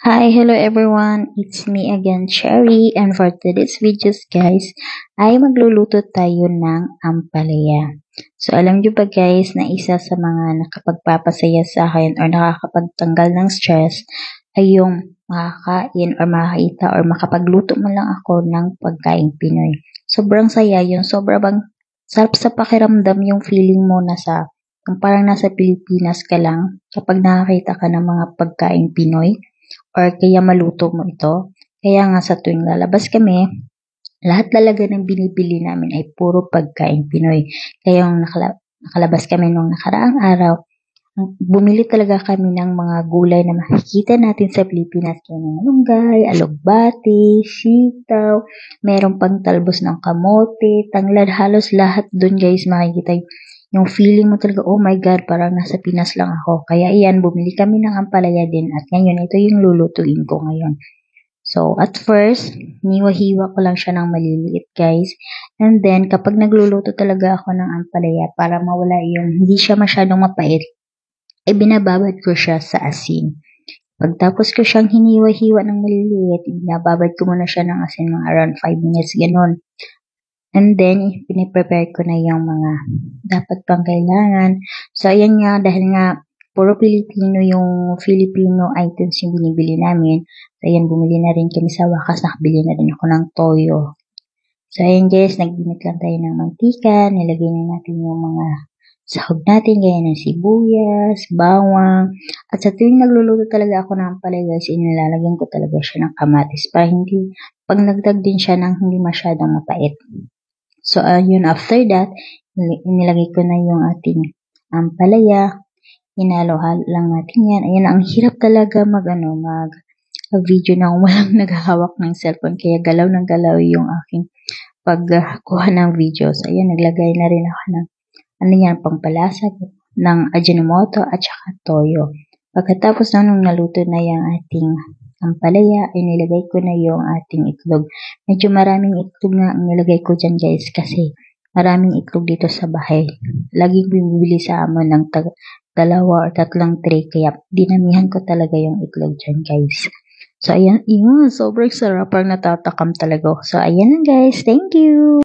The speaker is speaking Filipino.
Hello everyone. It's me again, Cherry, and for today's videos, guys, ay magluluto tayo ng ampalaya. So, alam nyo ba guys, na isa sa mga nakapagpapasaya sa akin or nakakapagtanggal ng stress ay yung makakain or makakita or makapagluto mo lang ako ng pagkain Pinoy. Sobrang saya yun. Sobrang sarap sa pakiramdam yung feeling mo na yung parang nasa Pilipinas ka lang kapag nakakita ka ng mga pagkain Pinoy or kaya maluto mo ito. Kaya nga sa tuwing lalabas kami, lahat talaga ng binibili namin ay puro pagkain Pinoy. Kaya yung nakalabas kami nung nakaraang araw, bumili talaga kami ng mga gulay na makikita natin sa Pilipinas. Kaya ng malunggay, alugbati, sitaw, meron pang talbos ng kamote, tanglad, halos lahat dun guys makikita yung feeling mo talaga, oh my God, parang nasa Pinas lang ako. Kaya iyan, bumili kami ng ampalaya din at ngayon, ito yung lulutuin ko ngayon. So, at first, niwa-hiwa ko lang siya ng maliliit, guys. And then, kapag nagluluto talaga ako ng ampalaya, para mawala yung hindi siya masyadong mapait, ay binababad ko siya sa asin. Pagtapos ko siyang hiniwa-hiwa ng maliliit, binababad ko muna siya ng asin mga around 5 minutes, ganun. And then, piniprepare ko na yung mga dapat pang kailangan. So, ayan nga, dahil nga, puro Filipino items yung binibili namin. So, ayan, bumili na rin kami sa wakas. Nakabili na rin ako ng toyo. So, ayan guys, nagginit lang tayo ng mantika. Nilagay na natin yung mga sahog natin, gaya ng sibuyas, bawang. At sa tuwing nagluluto talaga ako ng ampalaya guys, inilalagyan ko talaga siya ng kamatis para hindi, pag nagdag din siya ng hindi masyadong mapait. So, yun, after that, inilagay ko na yung ating ampalaya. Hinalo-halo lang natin yan. Ayan, ang hirap talaga mag-video na walang naghahawak ng cellphone. Kaya galaw ng galaw yung aking pagkuha ng video. So, ayan, naglagay na rin ako ng pampalasa ng Ajinomoto at saka toyo. Pagkatapos nung naluto na yung ating ampalaya, ay nilagay ko na yung ating itlog. Medyo maraming itlog nga ang nilagay ko dyan guys kasi maraming itlog dito sa bahay. Laging bumibili sa amon ng 2 or 3 tray kaya dinamihan ko talaga yung itlog dyan guys. So ayan, sobrang sarap, parang natatakam talaga. So ayan na guys, thank you!